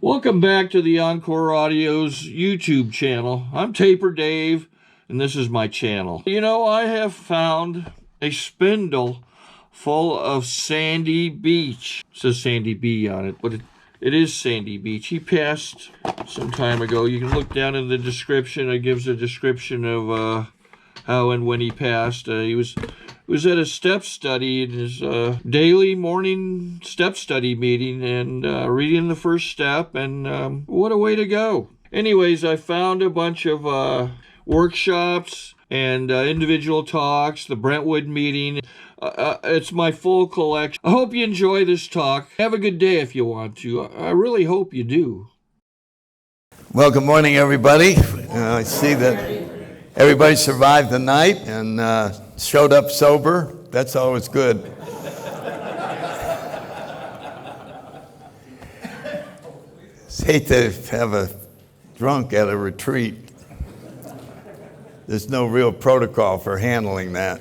Welcome back to the Encore Audio's YouTube channel. I'm Taper Dave, and this is my channel. You know, I have found a spindle full of sandy beach. It says Sandy B on it, but it is Sandy Beach. He passed some time ago. You can look down in the description. It gives a description of how and when he passed. He was at a step study, in his daily morning step study meeting, and reading the first step, and what a way to go. Anyways, I found a bunch of workshops and individual talks, the Brentwood meeting. It's my full collection. I hope you enjoy this talk. Have a good day if you want to. I really hope you do. Well, good morning, everybody. I see that everybody survived the night and showed up sober. That's always good. It's hate to have a drunk at a retreat. There's no real protocol for handling that.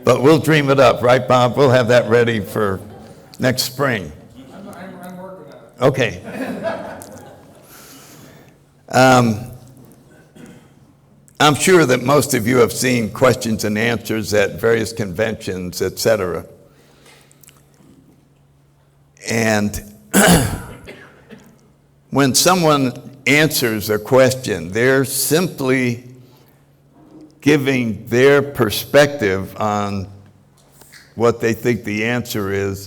But we'll dream it up, right, Bob? We'll have that ready for next spring. I'm working on it. Okay. I'm sure that most of you have seen questions and answers at various conventions, etc. And when someone answers a question, they're simply giving their perspective on what they think the answer is,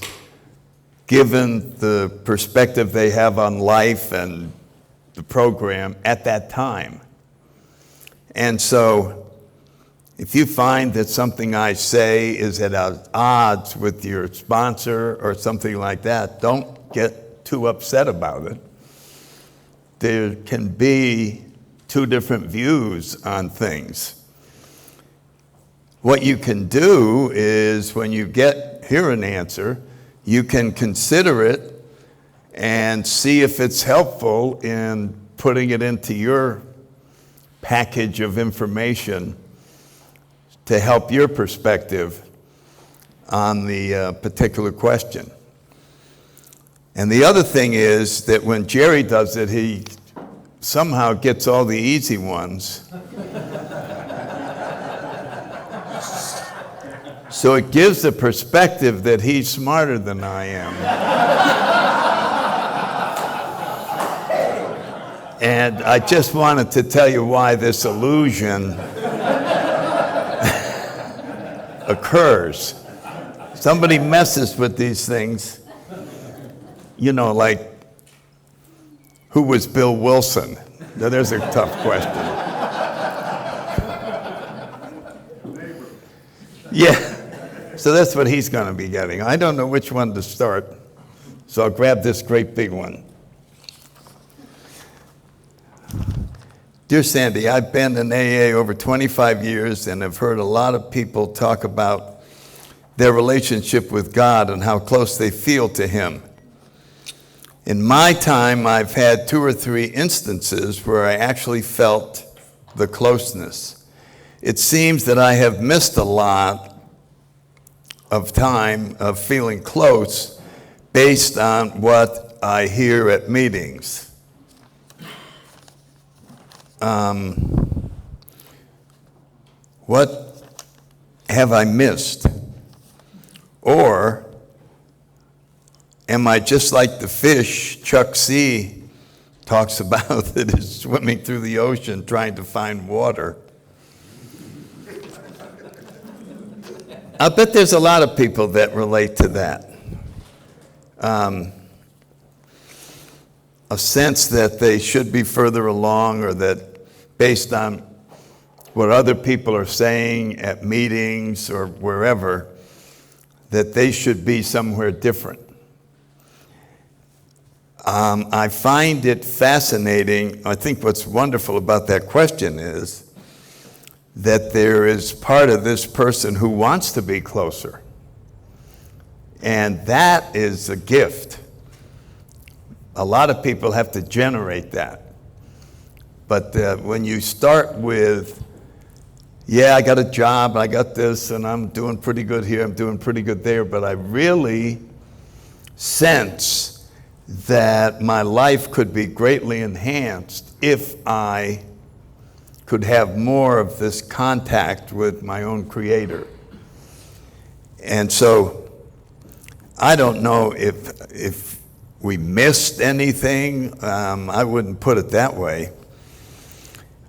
given the perspective they have on life and the program at that time. And so if you find that something I say is at odds with your sponsor or something like that, don't get too upset about it. There can be two different views on things. What you can do is when you hear an answer, you can consider it and see if it's helpful in putting it into your package of information to help your perspective on the particular question. And the other thing is that when Jerry does it, he somehow gets all the easy ones. So it gives the perspective that he's smarter than I am. And I just wanted to tell you why this illusion occurs. Somebody messes with these things, like, who was Bill Wilson? Now, there's a tough question. Yeah. So that's what he's going to be getting. I don't know which one to start, so I'll grab this great big one. Dear Sandy, I've been in AA over 25 years and have heard a lot of people talk about their relationship with God and how close they feel to Him. In my time, I've had 2 or 3 instances where I actually felt the closeness. It seems that I have missed a lot of time of feeling close based on what I hear at meetings. What have I missed? Or am I just like the fish Chuck C. talks about that is swimming through the ocean trying to find water? I bet there's a lot of people that relate to that. A sense that they should be further along, or that based on what other people are saying at meetings or wherever, that they should be somewhere different. I find it fascinating. I think what's wonderful about that question is that there is part of this person who wants to be closer. And that is a gift. A lot of people have to generate that. But when you start with, I got a job, I got this, and I'm doing pretty good here, I'm doing pretty good there, but I really sense that my life could be greatly enhanced if I could have more of this contact with my own Creator. And so I don't know if we missed anything. I wouldn't put it that way.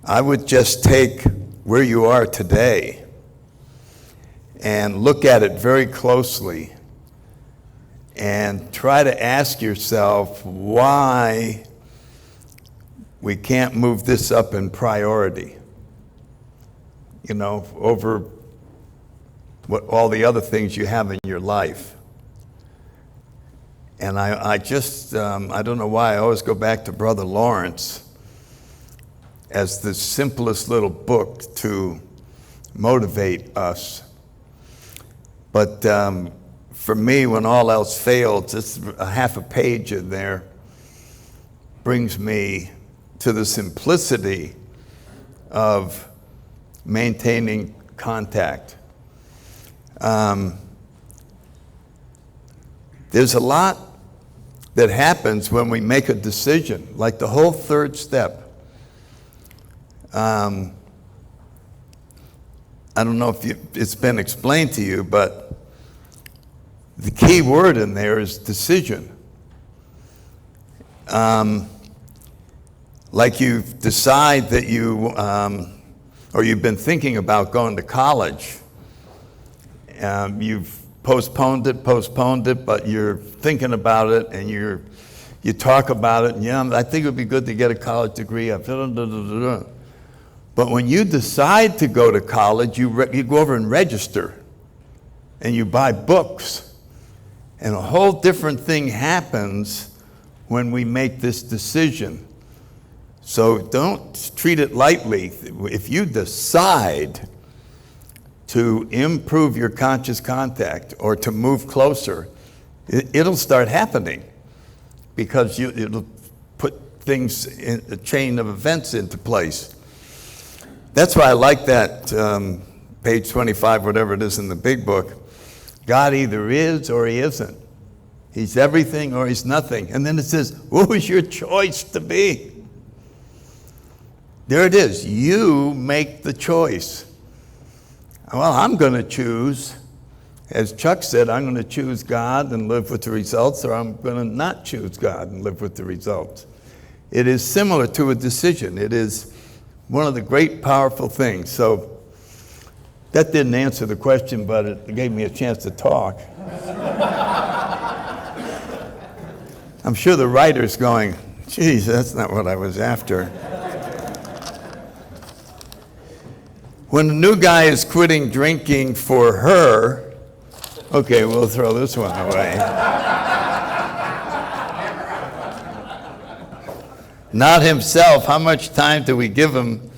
I would just take where you are today and look at it very closely and try to ask yourself why we can't move this up in priority, over what all the other things you have in your life. And I don't know why I always go back to Brother Lawrence as the simplest little book to motivate us. But for me, when all else fails, just a half a page in there brings me to the simplicity of maintaining contact. There's a lot that happens when we make a decision, like the whole third step. I don't know if it's been explained to you, but the key word in there is decision. Like you decide that or you've been thinking about going to college. You've postponed it, but you're thinking about it, and you talk about it, and I think it would be good to get a college degree. But when you decide to go to college, you go over and register, and you buy books. And a whole different thing happens when we make this decision. So don't treat it lightly. If you decide to improve your conscious contact or to move closer, it'll start happening, because it'll put things in a chain of events into place. That's why I like that page 25, whatever it is in the big book. God either is or he isn't. He's everything or he's nothing. And then it says, what was your choice to be? There it is. You make the choice. Well, I'm going to choose, as Chuck said, I'm going to choose God and live with the results, or I'm going to not choose God and live with the results. It is similar to a decision. It is one of the great powerful things. So that didn't answer the question, but it gave me a chance to talk. I'm sure the writer's going, geez, that's not what I was after. When a new guy is quitting drinking for her, okay, we'll throw this one away. Not himself. How much time do we give him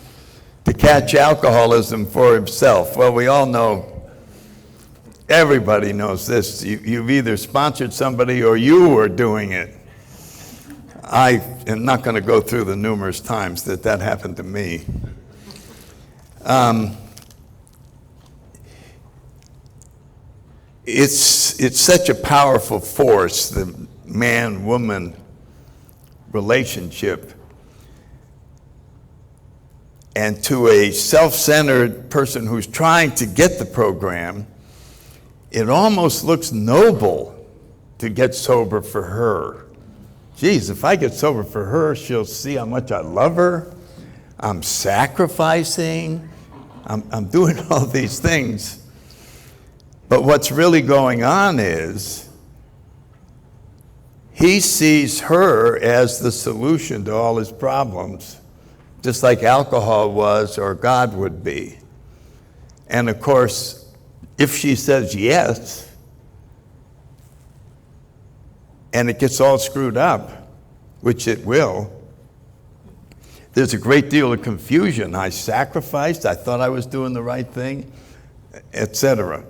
to catch alcoholism for himself? Well, we all know, everybody knows this. You've either sponsored somebody or you are doing it. I am not going to go through the numerous times that happened to me. It's such a powerful force, the man-woman relationship. And to a self-centered person who's trying to get the program, it almost looks noble to get sober for her. Geez, if I get sober for her, she'll see how much I love her. I'm sacrificing. I'm doing all these things. But what's really going on is he sees her as the solution to all his problems, just like alcohol was or God would be. And of course, if she says yes, and it gets all screwed up, which it will, there's a great deal of confusion. I sacrificed, I thought I was doing the right thing, etc.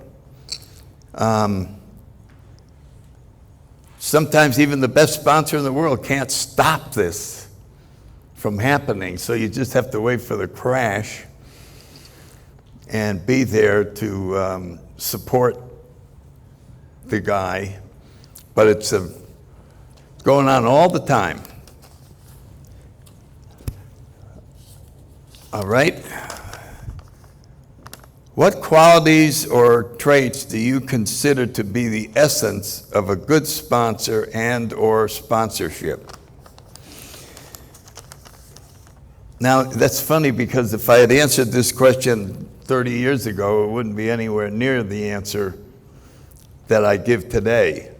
Sometimes even the best sponsor in the world can't stop this from happening, so you just have to wait for the crash and be there to support the guy. but it's going on all the time. All right. What qualities or traits do you consider to be the essence of a good sponsor and or sponsorship? Now, that's funny because if I had answered this question 30 years ago, it wouldn't be anywhere near the answer that I give today.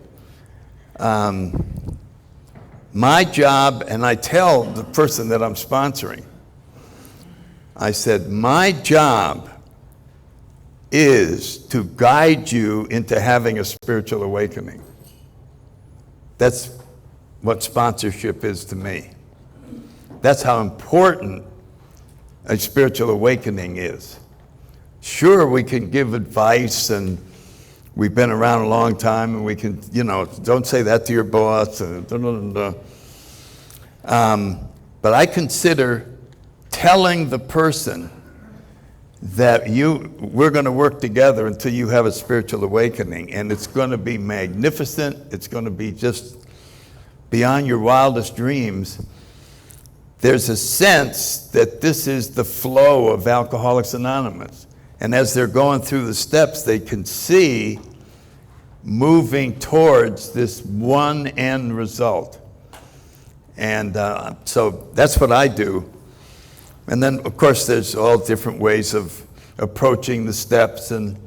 My job, and I tell the person that I'm sponsoring, I said, my job is to guide you into having a spiritual awakening. That's what sponsorship is to me. That's how important a spiritual awakening is. Sure, we can give advice, and we've been around a long time, and we can, don't say that to your boss. But I consider telling the person that we're going to work together until you have a spiritual awakening, and it's going to be magnificent. It's going to be just beyond your wildest dreams. There's a sense that this is the flow of Alcoholics Anonymous. And as they're going through the steps, they can see moving towards this one end result. And so that's what I do. And then, of course, there's all different ways of approaching the steps, and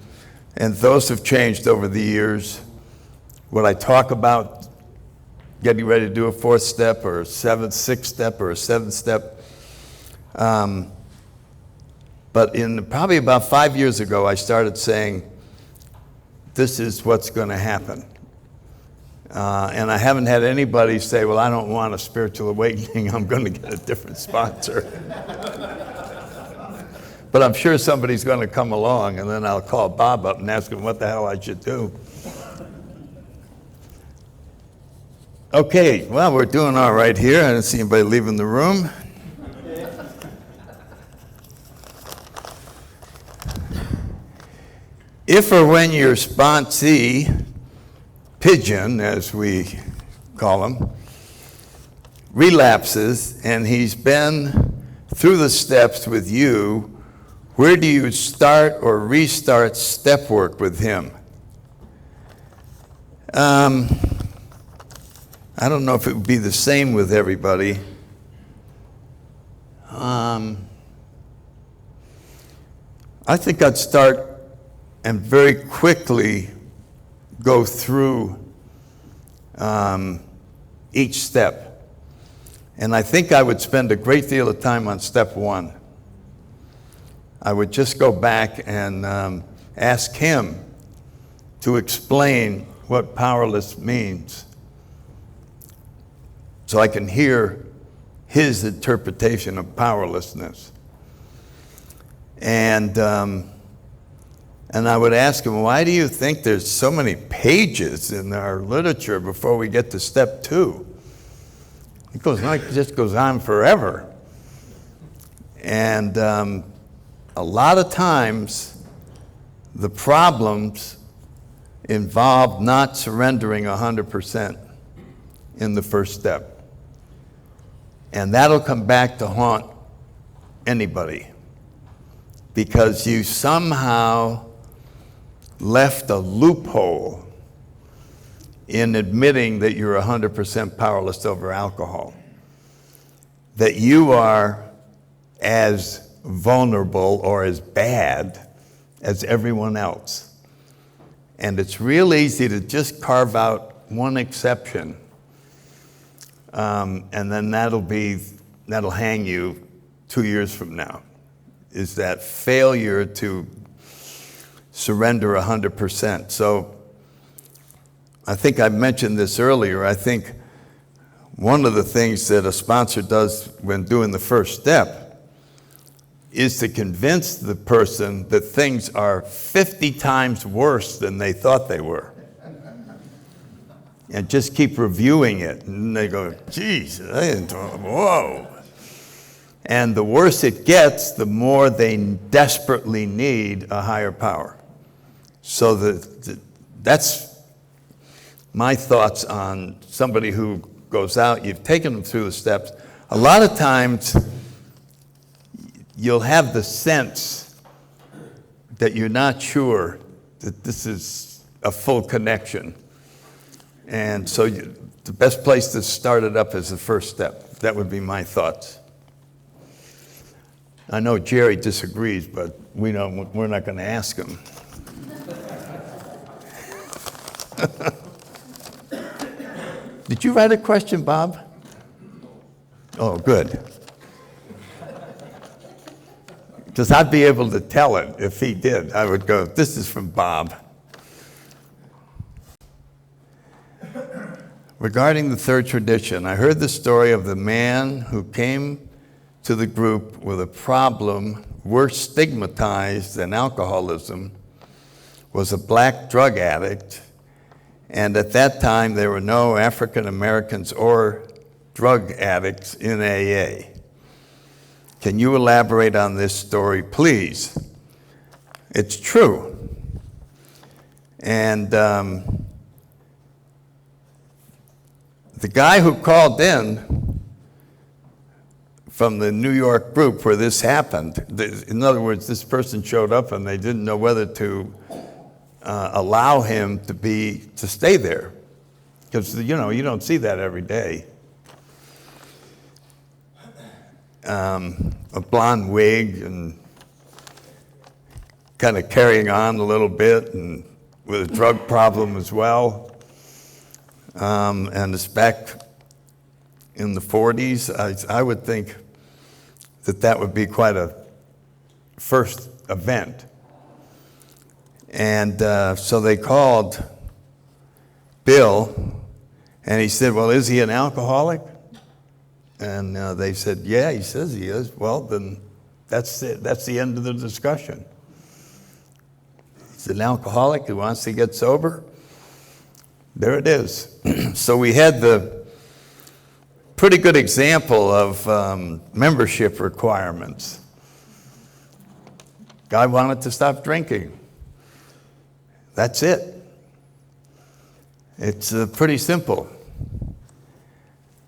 those have changed over the years. What I talk about, getting ready to do a fourth step or a sixth step or a seventh step. But probably about 5 years ago, I started saying, this is what's going to happen. And I haven't had anybody say, well, I don't want a spiritual awakening, I'm going to get a different sponsor. But I'm sure somebody's going to come along, and then I'll call Bob up and ask him what the hell I should do. Okay, well, we're doing all right here. I don't see anybody leaving the room. If or when your sponsee, pigeon, as we call him, relapses and he's been through the steps with you, where do you start or restart step work with him? I don't know if it would be the same with everybody. I think I'd start and very quickly go through each step. And I think I would spend a great deal of time on step one. I would just go back and ask him to explain what powerless means, so I can hear his interpretation of powerlessness. And I would ask him, why do you think there's so many pages in our literature before we get to step two? It just goes on forever. And a lot of times, the problems involve not surrendering 100% in the first step. And that'll come back to haunt anybody, because you somehow left a loophole in admitting that you're 100% powerless over alcohol, that you are as vulnerable or as bad as everyone else. And it's real easy to just carve out one exception, and then that'll hang you 2 years from now, is that failure to surrender 100%. So I think I mentioned this earlier. I think one of the things that a sponsor does when doing the first step is to convince the person that things are 50 times worse than they thought they were. And just keep reviewing it. And they go, geez, whoa. And the worse it gets, the more they desperately need a higher power. So that's my thoughts on somebody who goes out, you've taken them through the steps. A lot of times, you'll have the sense that you're not sure that this is a full connection. And so the best place to start it up is the first step. That would be my thoughts. I know Jerry disagrees, but we're not going to ask him. Did you write a question, Bob? Oh, good. Because I'd be able to tell it if he did. I would go, this is from Bob. Regarding the third tradition, I heard the story of the man who came to the group with a problem worse stigmatized than alcoholism, was a black drug addict, and at that time there were no African Americans or drug addicts in AA. Can you elaborate on this story, please? It's true. And the guy who called in from the New York group where this happened, in other words, this person showed up and they didn't know whether to allow him to stay there. Because, you don't see that every day. A blonde wig and kind of carrying on a little bit and with a drug problem as well. And it's back in the 40s. I would think that would be quite a first event. And so they called Bill, and he said, well, is he an alcoholic? And they said, yeah, he says he is. Well, then that's it. That's the end of the discussion. He's an alcoholic who wants to get sober. There it is. So we had the pretty good example of membership requirements. Guy wanted to stop drinking. That's it. It's pretty simple.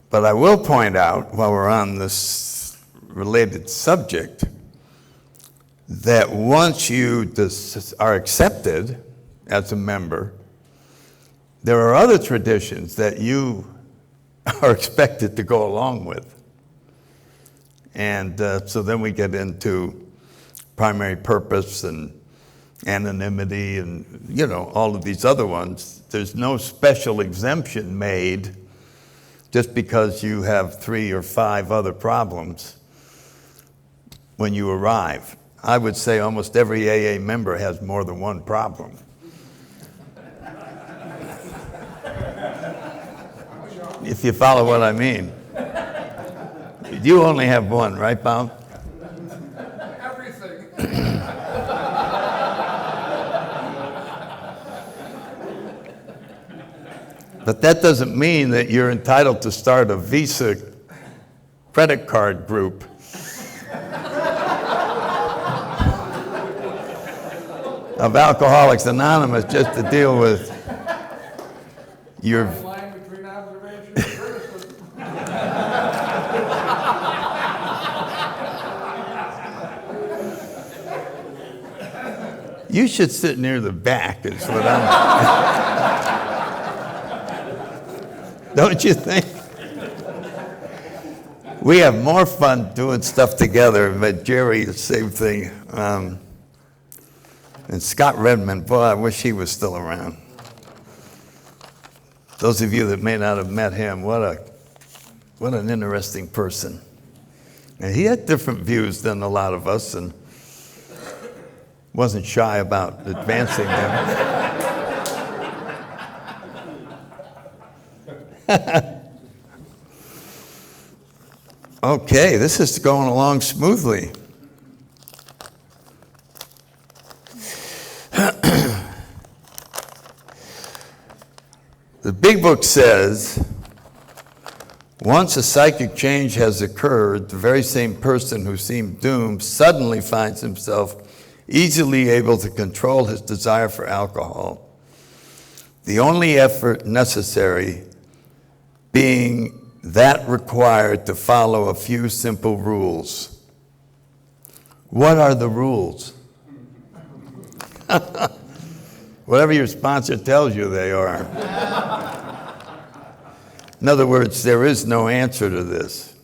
But I will point out, while we're on this related subject, that once you are accepted as a member, there are other traditions that you are expected to go along with. And so then we get into primary purpose and anonymity and, all of these other ones. There's no special exemption made just because you have 3 or 5 other problems when you arrive. I would say almost every AA member has more than one problem. If you follow what I mean. You only have one, right, Bob? Everything. But that doesn't mean that you're entitled to start a Visa credit card group. Of Alcoholics Anonymous just to deal with your... Line between observation and criticism. You should sit near the back, is what I'm... Don't you think? We have more fun doing stuff together, but Jerry, the same thing. And Scott Redmond, boy, I wish he was still around. Those of you that may not have met him, what an interesting person. And he had different views than a lot of us and wasn't shy about advancing them. Okay, this is going along smoothly. The big book says, once a psychic change has occurred, the very same person who seemed doomed suddenly finds himself easily able to control his desire for alcohol. The only effort necessary being that required to follow a few simple rules. What are the rules? Whatever your sponsor tells you they are. In other words, there is no answer to this.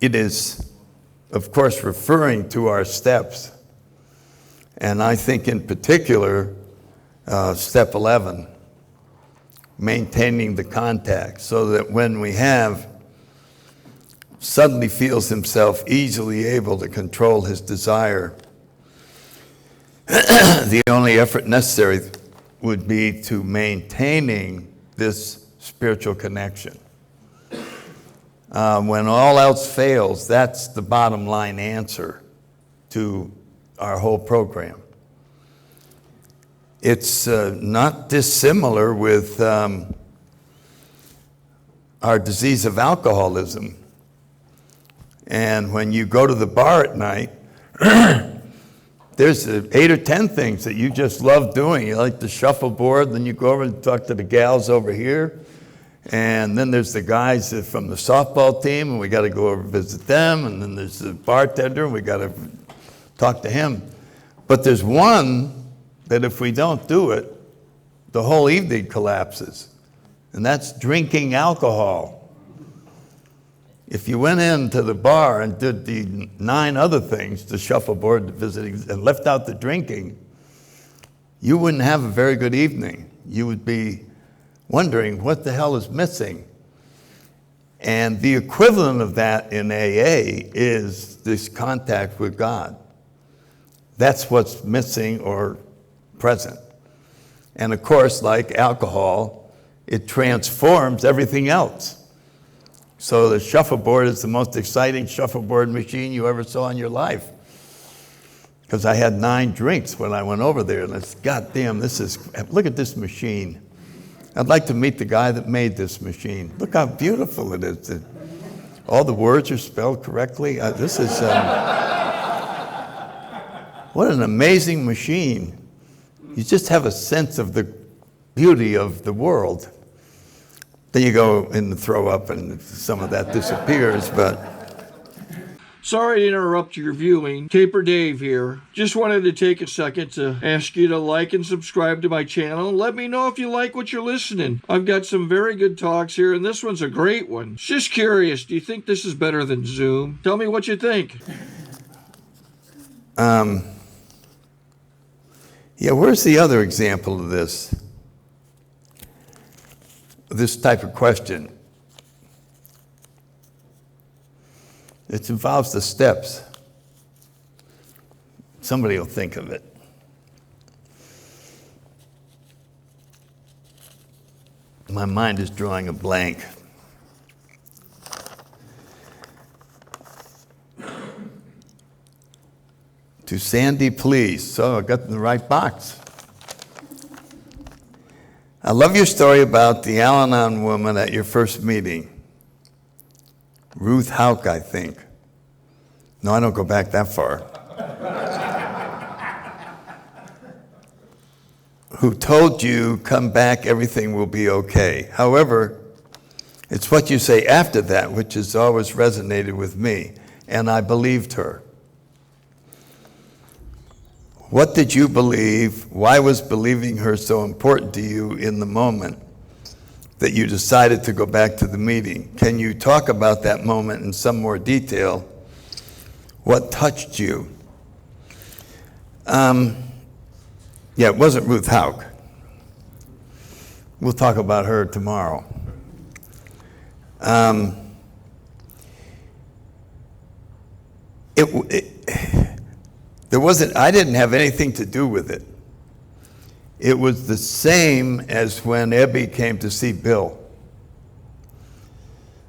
It is, of course, referring to our steps. And I think in particular, step 11, maintaining the contact, so that when we have suddenly feels himself easily able to control his desire, the only effort necessary would be to maintaining this spiritual connection. When all else fails, that's the bottom line answer to our whole program. It's not dissimilar with our disease of alcoholism. And when you go to the bar at night, there's 8 or 10 things that you just love doing. You like the shuffleboard, then you go over and talk to the gals over here. And then there's the guys from the softball team, and we got to go over and visit them. And then there's the bartender, and we got to talk to him. But there's one that if we don't do it, the whole evening collapses. And that's drinking alcohol. If you went into the bar and did the 9 other things, the shuffleboard, the visiting, and left out the drinking, you wouldn't have a very good evening. You would be wondering what the hell is missing. And the equivalent of that in AA is this contact with God. That's what's missing or present. And of course, like alcohol, it transforms everything else. So the shuffleboard is the most exciting shuffleboard machine you ever saw in your life. Because I had 9 drinks when I went over there, and it's, goddamn, look at this machine. I'd like to meet the guy that made this machine. Look how beautiful it is. All the words are spelled correctly. What an amazing machine. You just have a sense of the beauty of the world. Then you go and throw up and some of that disappears, but... Sorry to interrupt your viewing. Taper Dave here. Just wanted to take a second to ask you to like and subscribe to my channel. Let me know if you like what you're listening. I've got some very good talks here, and this one's a great one. Just curious, do you think this is better than Zoom? Tell me what you think. Yeah, where's the other example of this? This type of question. It involves the steps. Somebody will think of it. My mind is drawing a blank. To Sandy, please. So I got in the right box. I love your story about the Al-Anon woman at your first meeting. Ruth Hauk, I think. No, I don't go back that far. Who told you, come back, everything will be okay. However, it's what you say after that which has always resonated with me, and I believed her. What did you believe? Why was believing her so important to you in the moment that you decided to go back to the meeting? Can you talk about that moment in some more detail? What touched you? Yeah, it wasn't Ruth Hauk. We'll talk about her tomorrow. I didn't have anything to do with it. It was the same as when Ebby came to see Bill.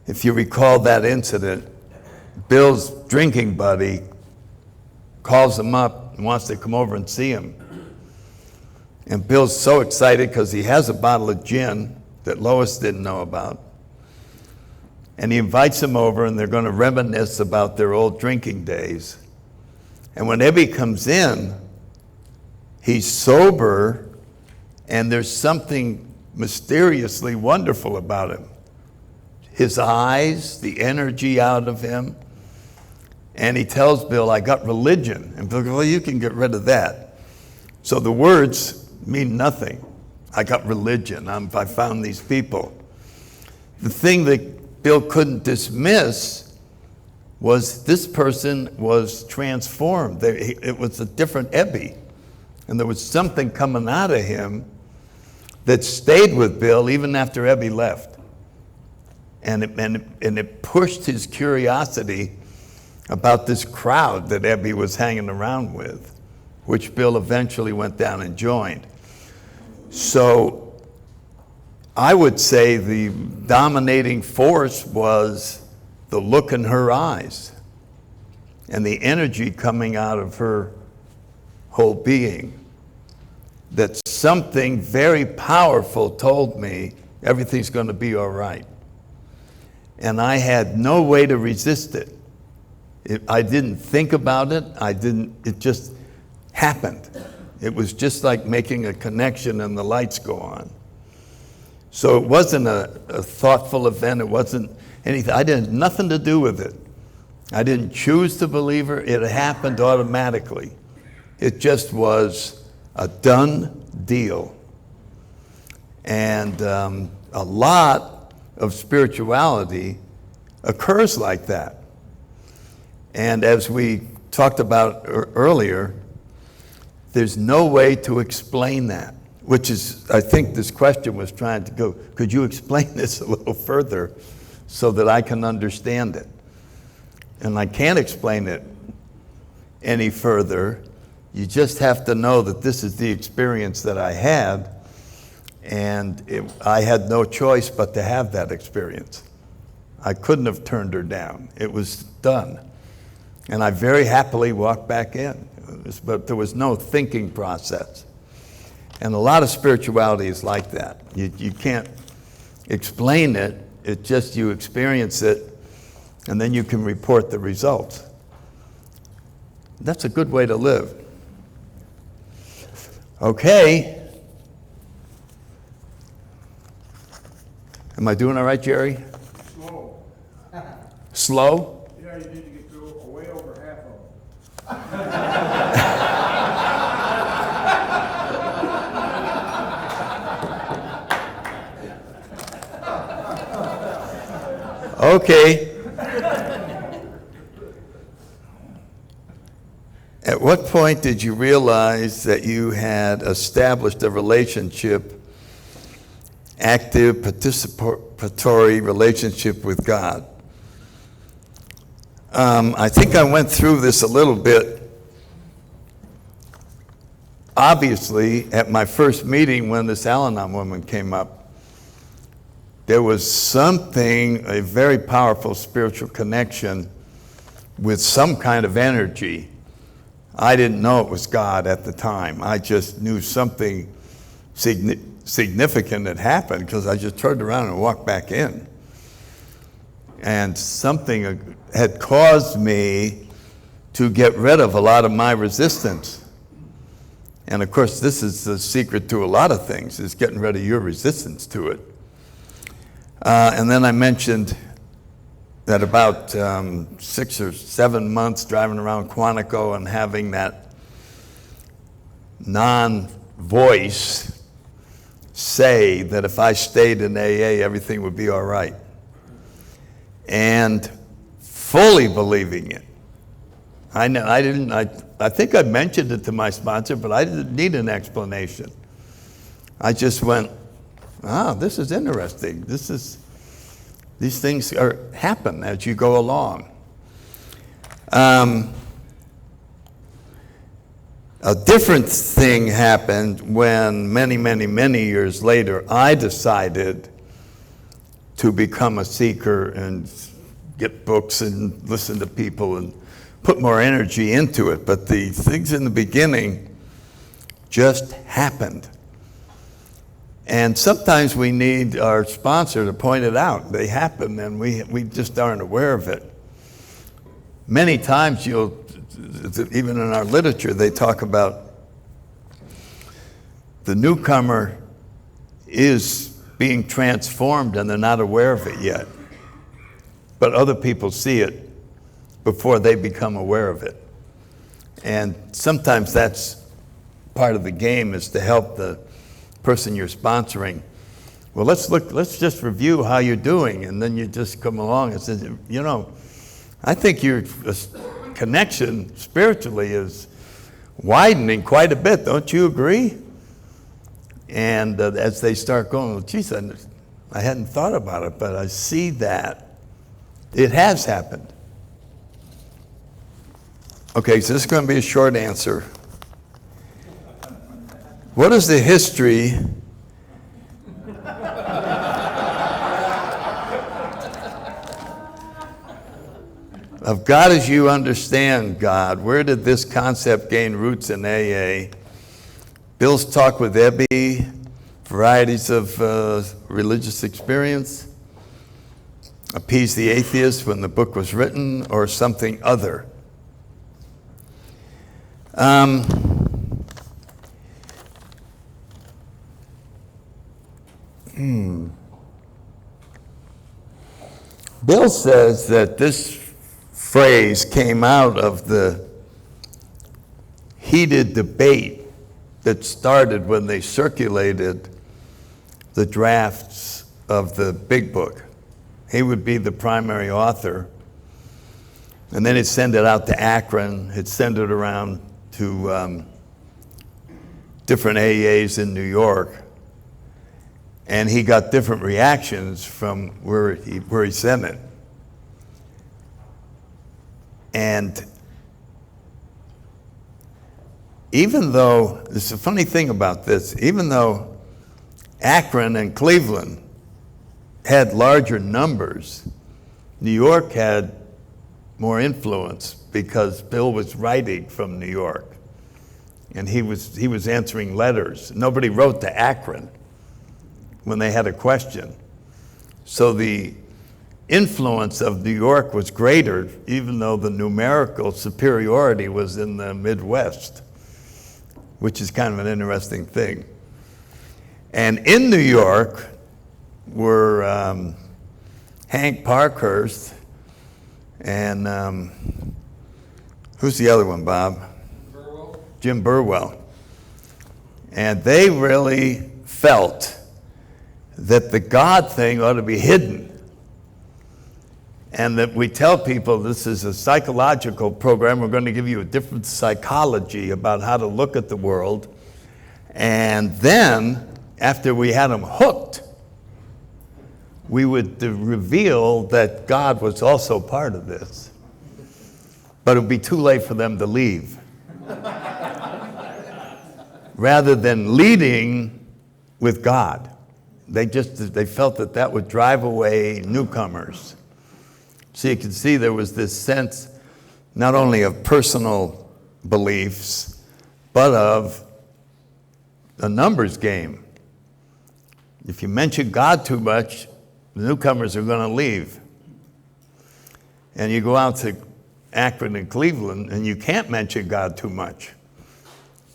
If you recall that incident, Bill's drinking buddy calls him up and wants to come over and see him. And Bill's so excited because he has a bottle of gin that Lois didn't know about. And he invites him over, and they're going to reminisce about their old drinking days. And when Ebby comes in, He's sober, and there's something mysteriously wonderful about him. His eyes, the energy out of him. And he tells Bill, I got religion. And Bill goes, well, you can get rid of that. So the words mean nothing. I got religion. I found these people. The thing that Bill couldn't dismiss was this person was transformed. It was a different Ebby. And there was something coming out of him that stayed with Bill even after Ebby left. And it pushed his curiosity about this crowd that Ebby was hanging around with, which Bill eventually went down and joined. So I would say the dominating force was the look in her eyes and the energy coming out of her whole being, that something very powerful told me everything's going to be all right. And I had no way to resist it. I didn't think about it. It just happened. It was just like making a connection and the lights go on. So it wasn't a thoughtful event. It wasn't anything. I didn't have nothing to do with it. I didn't choose to believe her. It happened automatically. It just was a done deal. And a lot of spirituality occurs like that. And as we talked about earlier, there's no way to explain that, which is, I think this question was trying to go, could you explain this a little further so that I can understand it? And I can't explain it any further. You just have to know that this is the experience that I had, and I had no choice but to have that experience. I couldn't have turned her down. It was done. And I very happily walked back in, but there was no thinking process. And a lot of spirituality is like that. You can't explain it, it's just you experience it, and then you can report the results. That's a good way to live. Okay. Am I doing all right, Jerry? Slow. Slow? Yeah, you need to get through way over half of them. Okay. At what point did you realize that you had established a relationship, active, participatory relationship with God? I think I went through this a little bit. Obviously, at my first meeting when this Al-Anon woman came up, there was something, a very powerful spiritual connection with some kind of energy. I didn't know it was God at the time. I just knew something significant had happened because I just turned around and walked back in. And something had caused me to get rid of a lot of my resistance. And of course, this is the secret to a lot of things, is getting rid of your resistance to it. And then I mentioned that about 6 or 7 months driving around Quantico and having that non-voice say that if I stayed in AA, everything would be all right. And fully believing it. I think I mentioned it to my sponsor, but I didn't need an explanation. I just went, this is interesting. These things happen as you go along. A different thing happened when many years later, I decided to become a seeker and get books and listen to people and put more energy into it. But the things in the beginning just happened. And sometimes we need our sponsor to point it out. They happen and we just aren't aware of it. Many times even in our literature, they talk about the newcomer is being transformed and they're not aware of it yet. But other people see it before they become aware of it. And sometimes that's part of the game, is to help the person you're sponsoring. Well, let's just review how you're doing. And then you just come along and say, you know, I think your connection spiritually is widening quite a bit. Don't you agree? And as they start going, well, geez, I hadn't thought about it, but I see that it has happened. Okay, so this is going to be a short answer. What is the history of God as you understand God? Where did this concept gain roots in AA? Bill's talk with Ebby, varieties of religious experience, appease the atheist when the book was written, or something other. Bill says that this phrase came out of the heated debate that started when they circulated the drafts of the big book. He would be the primary author, and then he'd send it out to Akron, he'd send it around to different AAs in New York, and he got different reactions from where he sent it. And even though, there's a funny thing about this, even though Akron and Cleveland had larger numbers, New York had more influence because Bill was writing from New York. And he was answering letters. Nobody wrote to Akron when they had a question. So the influence of New York was greater, even though the numerical superiority was in the Midwest, which is kind of an interesting thing. And in New York were Hank Parkhurst and who's the other one, Bob? Burwell. Jim Burwell. And they really felt that the God thing ought to be hidden. And that we tell people this is a psychological program. We're going to give you a different psychology about how to look at the world. And then, after we had them hooked, we would reveal that God was also part of this. But it would be too late for them to leave. Rather than leading with God, they felt that would drive away newcomers. So you can see there was this sense not only of personal beliefs, but of a numbers game. If you mention God too much, the newcomers are going to leave. And you go out to Akron and Cleveland, and you can't mention God too much.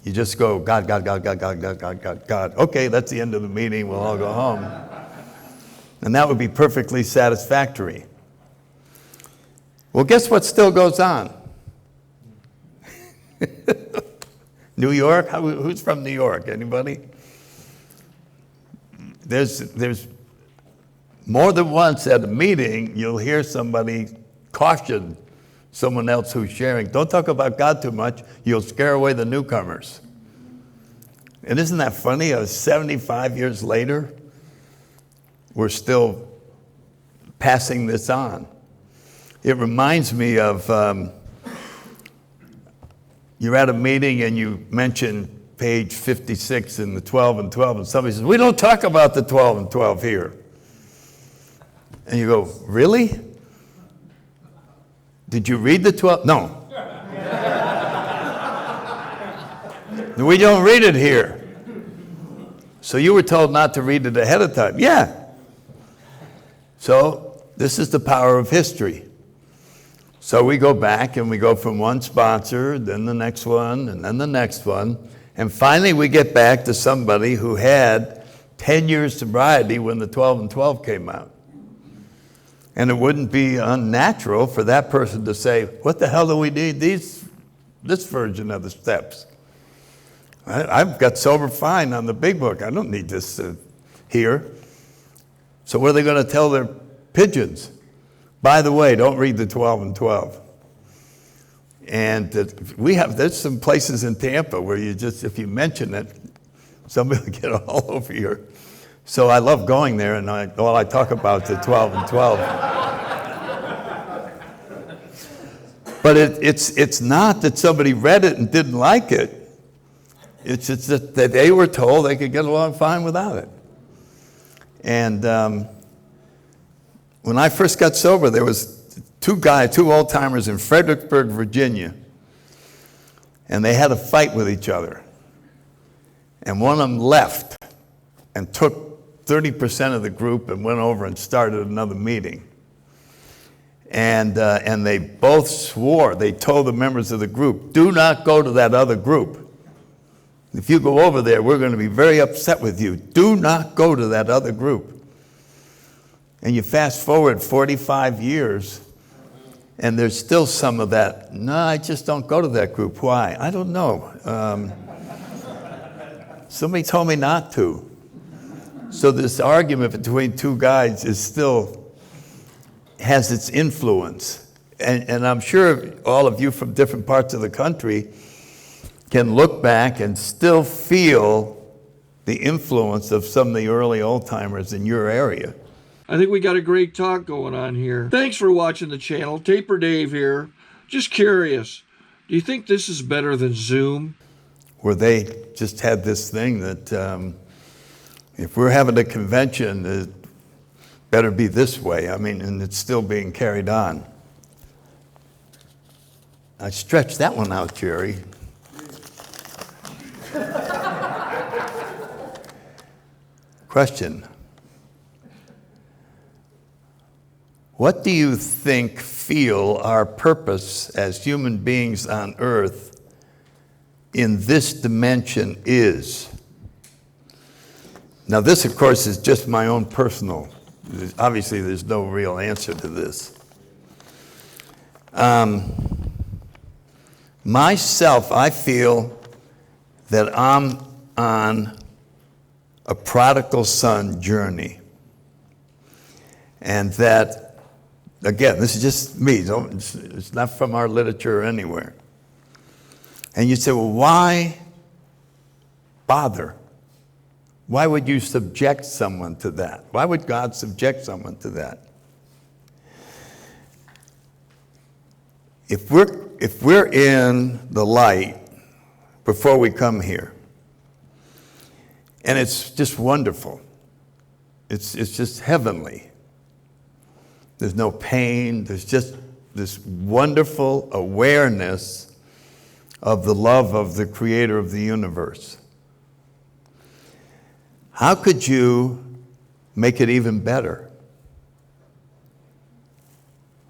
You just go, God, God, God, God, God, God, God, God, God. Okay, that's the end of the meeting. We'll all go home. And that would be perfectly satisfactory. Well, guess what still goes on? New York? Who's from New York? Anybody? There's more than once at a meeting, you'll hear somebody caution someone else who's sharing. Don't talk about God too much. You'll scare away the newcomers. And isn't that funny? 75 years later, we're still passing this on. It reminds me of you're at a meeting and you mention page 56 in the 12 and 12, and somebody says, we don't talk about the 12 and 12 here. And you go, really? Did you read the 12? No. We don't read it here. So you were told not to read it ahead of time. Yeah. So this is the power of history. So we go back and we go from one sponsor, then the next one, and then the next one. And finally, we get back to somebody who had 10 years sobriety when the 12 and 12 came out. And it wouldn't be unnatural for that person to say, what the hell do we need this version of the steps? I've got sober fine on the big book. I don't need this here. So what are they going to tell their pigeons? By the way, don't read the 12 and 12. And there's some places in Tampa where you just, if you mention it, somebody will get all over you. So I love going there, and all I talk about the 12 and 12. But it's not that somebody read it and didn't like it. It's just that they were told they could get along fine without it. And when I first got sober, there was two old-timers in Fredericksburg, Virginia, and they had a fight with each other. And one of them left and took 30% of the group and went over and started another meeting. And they both swore, they told the members of the group, do not go to that other group. If you go over there, we're going to be very upset with you. Do not go to that other group. And you fast forward 45 years, and there's still some of that. No, I just don't go to that group. Why? I don't know. Somebody told me not to. So this argument between two guys has its influence. And I'm sure all of you from different parts of the country can look back and still feel the influence of some of the early old-timers in your area. I think we got a great talk going on here. Thanks for watching the channel. Taper Dave here. Just curious, do you think this is better than Zoom? Where they just had this thing that if we're having a convention, it better be this way. I mean, and it's still being carried on. I stretched that one out, Jerry. Question. What do you feel our purpose as human beings on earth in this dimension is? Now this, of course, is just my own personal. Obviously, there's no real answer to this. Myself, I feel that I'm on a prodigal son journey. And that, again, this is just me. It's not from our literature or anywhere. And you say, well, why bother? Why would you subject someone to that? Why would God subject someone to that? If we're in the light before we come here, and it's just wonderful. It's just heavenly. There's no pain. There's just this wonderful awareness of the love of the creator of the universe. How could you make it even better?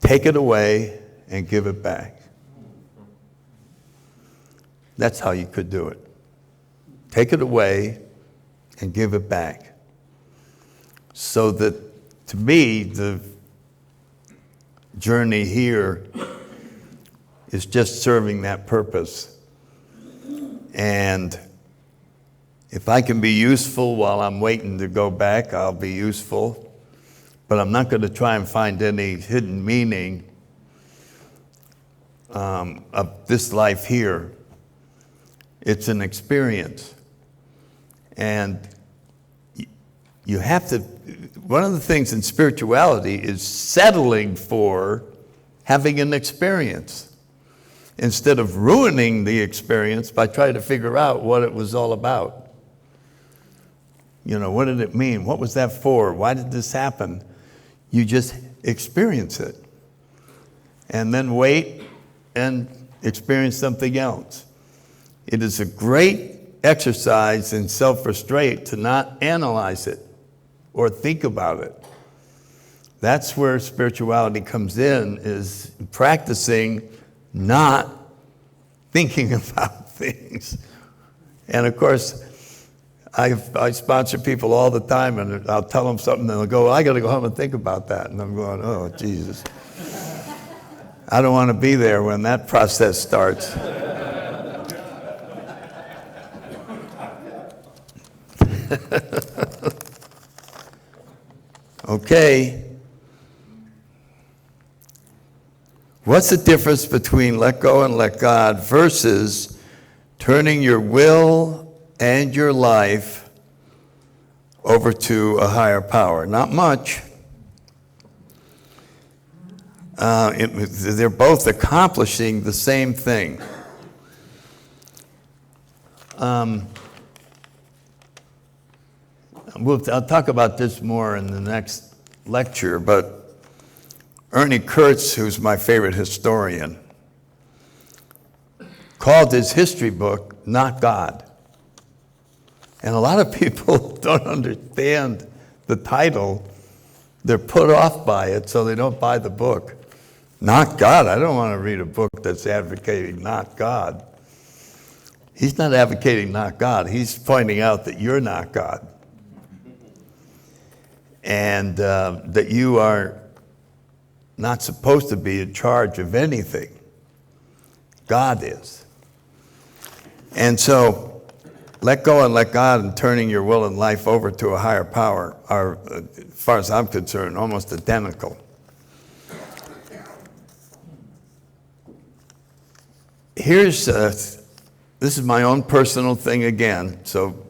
Take it away and give it back. That's how you could do it. Take it away and give it back. So that, to me, the journey here is just serving that purpose. And if I can be useful while I'm waiting to go back, I'll be useful. But I'm not going to try and find any hidden meaning of this life here. It's an experience. And you have to, one of the things in spirituality is settling for having an experience instead of ruining the experience by trying to figure out what it was all about. You know, what did it mean? What was that for? Why did this happen? You just experience it. And then wait and experience something else. It is a great exercise in self-restraint to not analyze it or think about it. That's where spirituality comes in, is practicing not thinking about things And of course, I sponsor people all the time, and I'll tell them something, and they'll go, I got to go home and think about that. And I'm going, oh, Jesus. I don't want to be there when that process starts. Okay. What's the difference between let go and let God versus turning your will and your life over to a higher power? Not much. They're both accomplishing the same thing. I'll talk about this more in the next lecture, but Ernie Kurtz, who's my favorite historian, called his history book Not God. And a lot of people don't understand the title. They're put off by it, so they don't buy the book. Not God. I don't want to read a book that's advocating not God. He's not advocating not God. He's pointing out that you're not God. And that you are not supposed to be in charge of anything. God is. And so, let go and let God and turning your will and life over to a higher power are, as far as I'm concerned, almost identical. Here's, this is my own personal thing again, so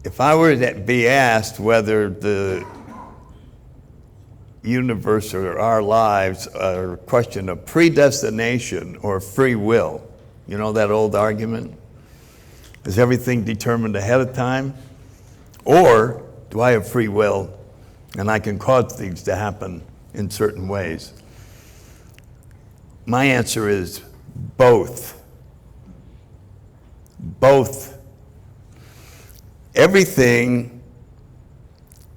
if I were to be asked whether the universe or our lives are a question of predestination or free will, you know that old argument? Is everything determined ahead of time? Or do I have free will and I can cause things to happen in certain ways? My answer is both. Both. Everything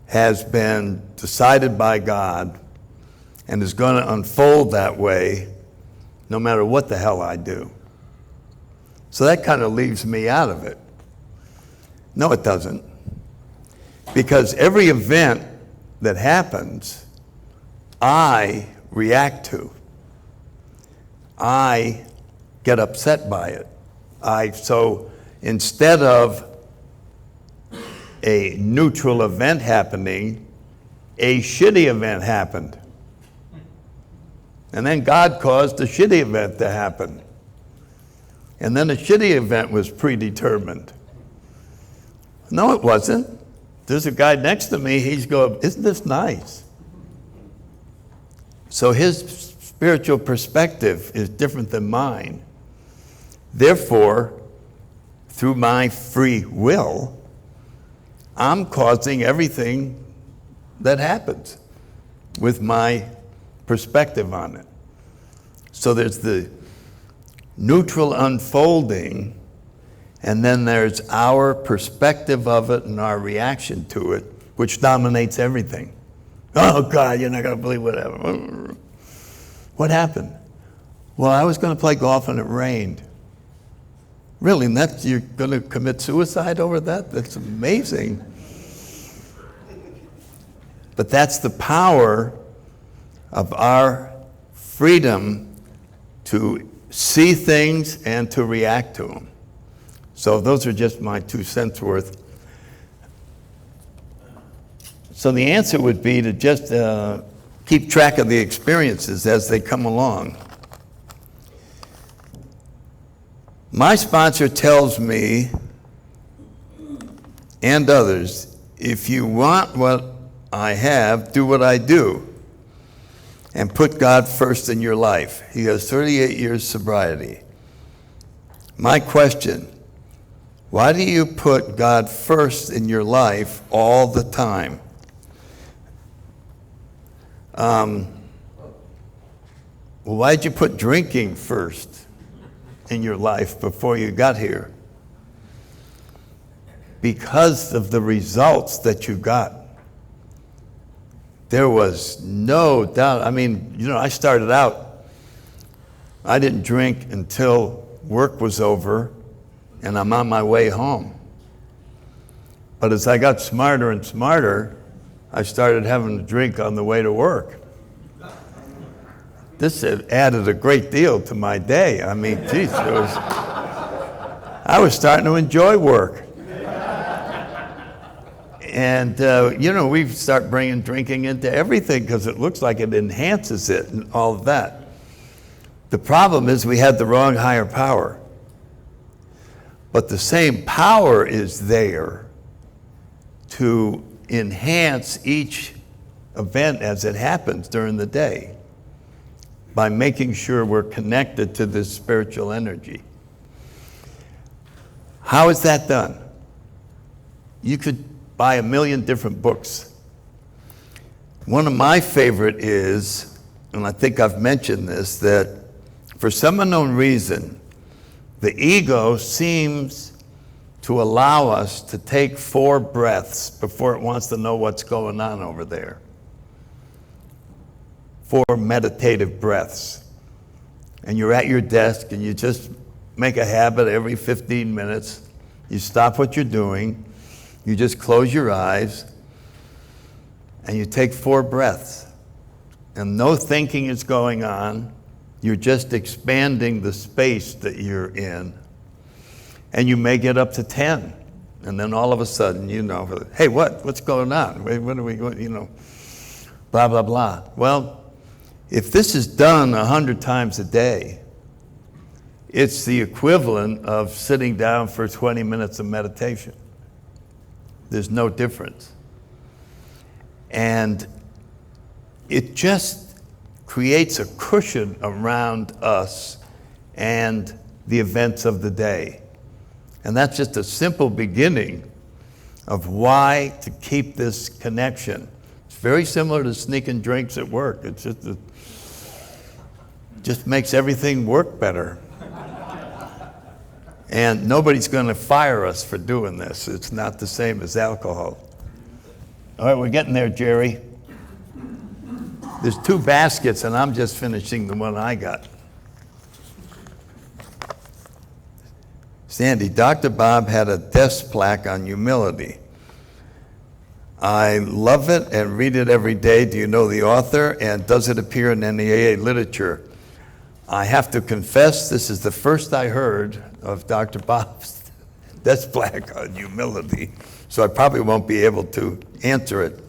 has been decided by God and is going to unfold that way no matter what the hell I do. So that kind of leaves me out of it. No, it doesn't. Because every event that happens, I react to. I get upset by it. So instead of a neutral event happening, a shitty event happened. And then God caused the shitty event to happen. And then the shitty event was predetermined. No, it wasn't. There's a guy next to me, he's going, isn't this nice? So his spiritual perspective is different than mine. Therefore, through my free will, I'm causing everything that happens with my perspective on it. So there's the neutral unfolding, and then there's our perspective of it and our reaction to it, which dominates everything. Oh God, you're not gonna believe whatever. What happened? Well, I was gonna play golf and it rained. Really, and that's, you're gonna commit suicide over that? That's amazing. But that's the power of our freedom to see things and to react to them. So those are just my 2 cents worth. So the answer would be to just keep track of the experiences as they come along. My sponsor tells me, and others, if you want what I have, do what I do, and put God first in your life. He has 38 years sobriety. My question, why do you put God first in your life all the time? Well, why'd you put drinking first in your life before you got here? Because of the results that you got. There was no doubt. I mean, you know, I started out I didn't drink until work was over and I'm on my way home. But as I got smarter and smarter, I started having a drink on the way to work. This added a great deal to my day. I mean, geez, I was starting to enjoy work. And, we start bringing drinking into everything because it looks like it enhances it and all of that. The problem is we had the wrong higher power. But the same power is there to enhance each event as it happens during the day by making sure we're connected to this spiritual energy. How is that done? You could buy 1 million different books. One of my favorite is, and I think I've mentioned this, that for some unknown reason, the ego seems to allow us to take 4 breaths before it wants to know what's going on over there. 4 meditative breaths. And you're at your desk and you just make a habit every 15 minutes. You stop what you're doing, you just close your eyes, and you take 4 breaths. And no thinking is going on. You're just expanding the space that you're in. And you may get up to 10. And then all of a sudden, hey, what's going on? What are we going, blah, blah, blah. Well, if this is done 100 times a day, it's the equivalent of sitting down for 20 minutes of meditation. There's no difference. And it just creates a cushion around us and the events of the day. And that's just a simple beginning of why to keep this connection. It's very similar to sneaking drinks at work. It's just makes everything work better. And nobody's going to fire us for doing this. It's not the same as alcohol. All right, we're getting there, Jerry. There's 2 baskets, and I'm just finishing the one I got. Sandy, Dr. Bob had a desk plaque on humility. I love it and read it every day. Do you know the author? And does it appear in any AA literature? I have to confess, this is the first I heard of Dr. Bob's desk plaque on humility, so I probably won't be able to answer it.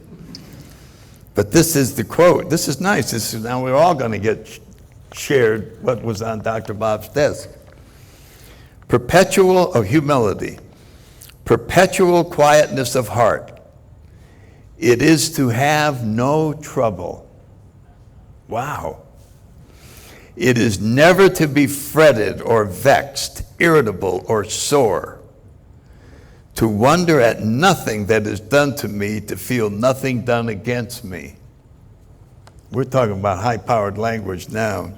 But this is the quote. This is nice. Now we're all going to get shared what was on Dr. Bob's desk. Perpetual humility, perpetual quietness of heart. It is to have no trouble. Wow. It is never to be fretted or vexed, irritable or sore. To wonder at nothing that is done to me, to feel nothing done against me. We're talking about high-powered language now.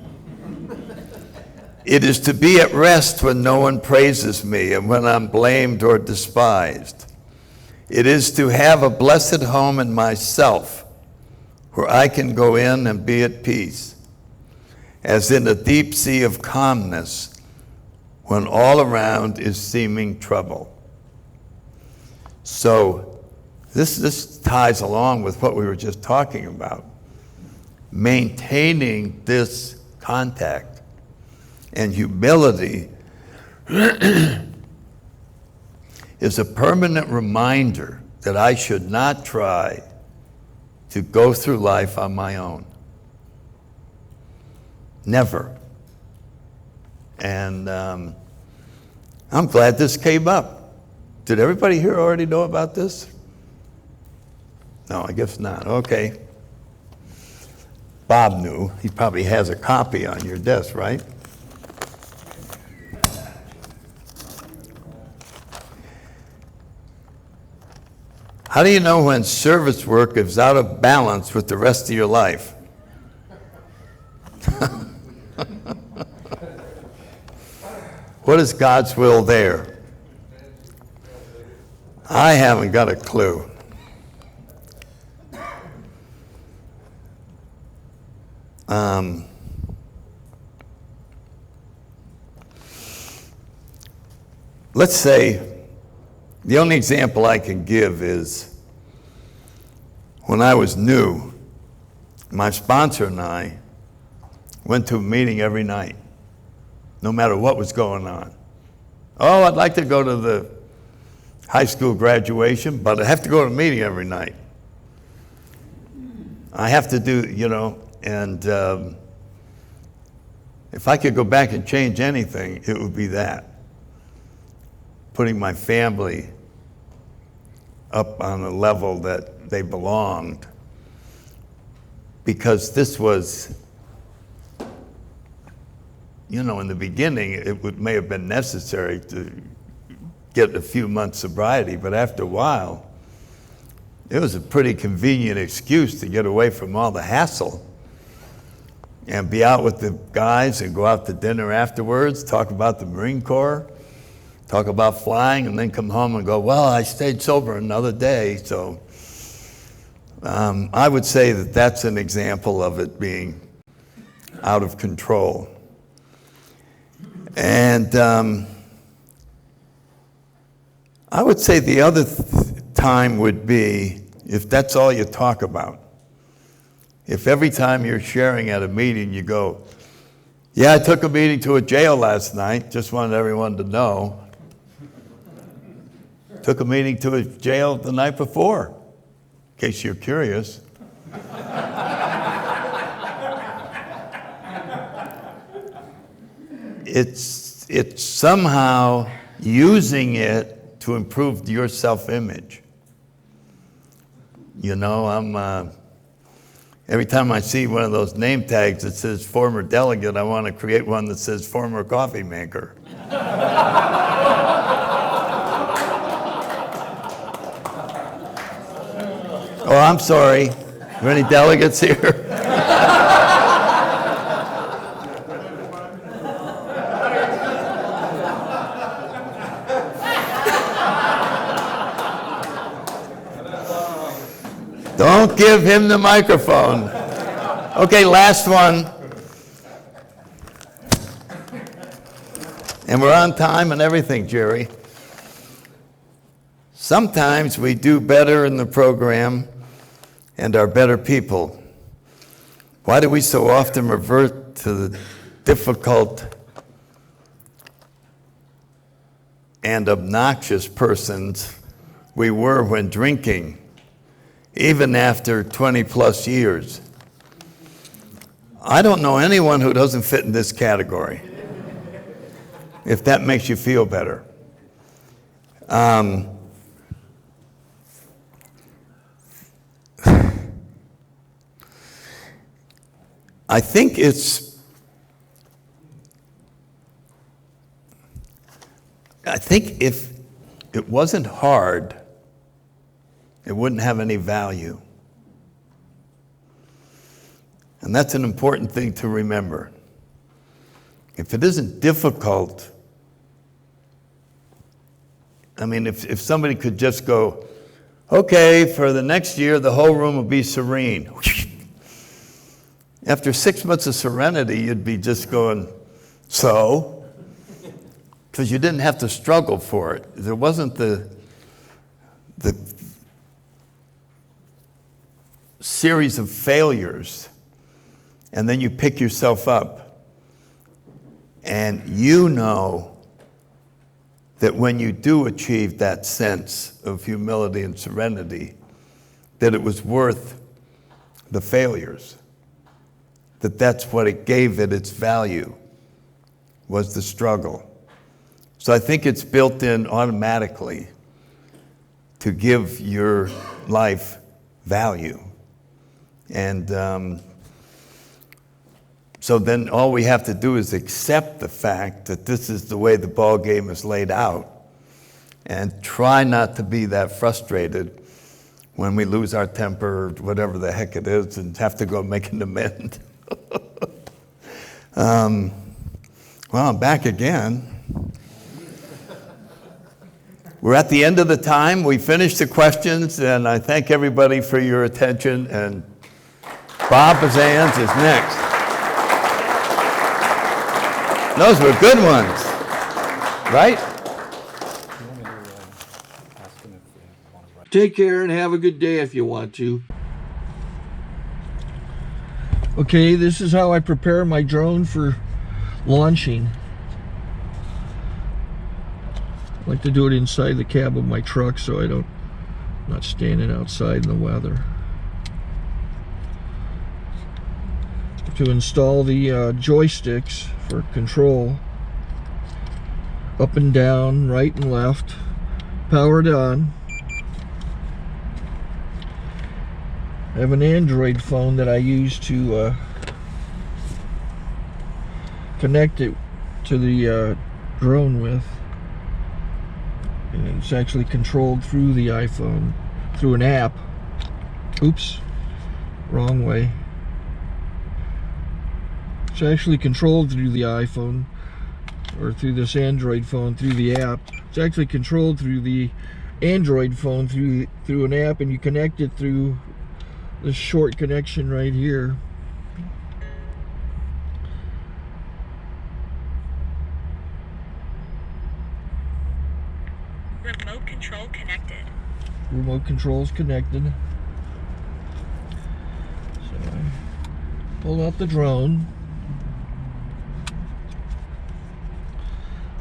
It is to be at rest when no one praises me and when I'm blamed or despised. It is to have a blessed home in myself where I can go in and be at peace, as in a deep sea of calmness when all around is seeming trouble. So this ties along with what we were just talking about. Maintaining this contact and humility is a permanent reminder that I should not try to go through life on my own. Never. And I'm glad this came up. Did everybody here already know about this? No, I guess not. Okay. Bob knew. He probably has a copy on your desk, right? How do you know when service work is out of balance with the rest of your life? What is God's will there? I haven't got a clue. let's say, the only example I can give is when I was new, my sponsor and I went to a meeting every night, no matter what was going on. Oh, I'd like to go to the high school graduation, but I have to go to a meeting every night. I have to do, and if I could go back and change anything, it would be that. Putting my family up on a level that they belonged. Because this was, in the beginning, it may have been necessary to get a few months sobriety, but after a while, it was a pretty convenient excuse to get away from all the hassle and be out with the guys and go out to dinner afterwards, talk about the Marine Corps, talk about flying, and then come home and go, well, I stayed sober another day. So I would say that that's an example of it being out of control. And I would say the other time would be if that's all you talk about. If every time you're sharing at a meeting you go, yeah, I took a meeting to a jail last night, just wanted everyone to know. Took a meeting to a jail the night before, in case you're curious. It's somehow using it to improve your self-image. Every time I see one of those name tags that says former delegate, I want to create one that says former coffee maker. Oh, I'm sorry. Are there any delegates here? Don't give him the microphone. Okay, last one. And we're on time and everything, Jerry. Sometimes we do better in the program and are better people. Why do we so often revert to the difficult and obnoxious persons we were when drinking, even after 20 plus years? I don't know anyone who doesn't fit in this category, if that makes you feel better. I think if it wasn't hard, it wouldn't have any value. And that's an important thing to remember. If it isn't difficult, if somebody could just go, okay, for the next year, the whole room will be serene. After 6 months of serenity, you'd be just going, so? Because you didn't have to struggle for it. There wasn't the series of failures, and then you pick yourself up. And you know that when you do achieve that sense of humility and serenity, that it was worth the failures. That's what it gave it its value, was the struggle. So I think it's built in automatically to give your life value. And so then all we have to do is accept the fact that this is the way the ball game is laid out, and try not to be that frustrated when we lose our temper or whatever the heck it is and have to go make an amend. Well, I'm back again. We're at the end of the time. We finished the questions, and I thank everybody for your attention. And Bob Bazans is next. Those were good ones, right? Take care and have a good day if you want to. Okay, this is how I prepare my drone for launching. I like to do it inside the cab of my truck so I'm not standing outside in the weather. To install the joysticks for control, up and down, right and left, powered on. I have an Android phone that I use to connect it to the drone with. And it's actually controlled through the iPhone, through an app. Oops, wrong way. It's actually controlled through the iPhone, or through this Android phone, through the app. It's actually controlled through the Android phone, through an app, and you connect it through this short connection right here. Remote control connected. Remote control's connected. So I pull out the drone.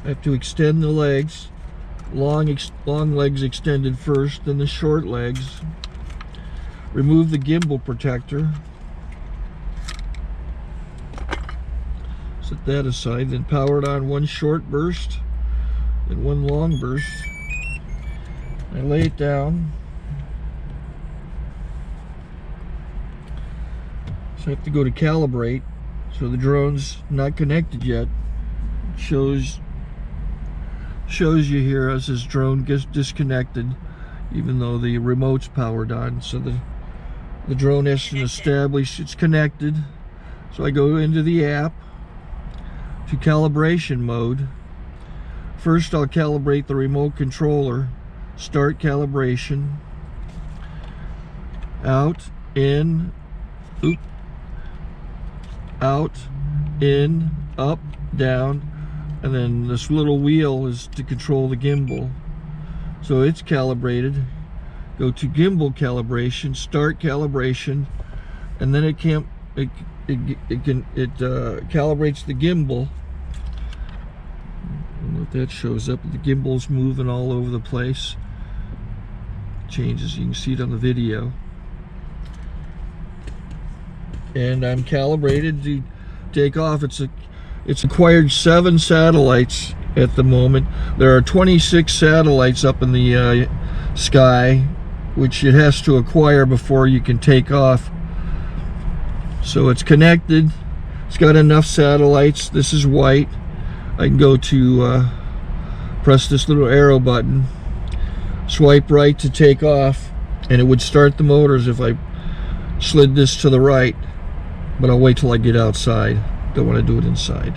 I have to extend the legs. Long legs extended first, then the short legs. Remove the gimbal protector. Set that aside, then power it on one short burst, then one long burst. I lay it down. So I have to go to calibrate. So the drone's not connected yet. It shows you here as this drone gets disconnected, even though the remote's powered on. So the drone has to establish it's connected. So I go into the app to calibration mode. First I'll calibrate the remote controller. Start calibration. Out, in, oop, out, in, up, down, and then this little wheel is to control the gimbal. So it's calibrated. Go to gimbal calibration, start calibration, and then it calibrates the gimbal. I don't know if that shows up. The gimbal's moving all over the place. Changes, you can see it on the video. And I'm calibrated to take off. It's acquired 7 satellites at the moment. There are 26 satellites up in the sky, which it has to acquire before you can take off. So it's connected. It's got enough satellites. This is white. I can go to press this little arrow button, swipe right to take off, and it would start the motors if I slid this to the right. But I'll wait till I get outside. Don't want to do it inside.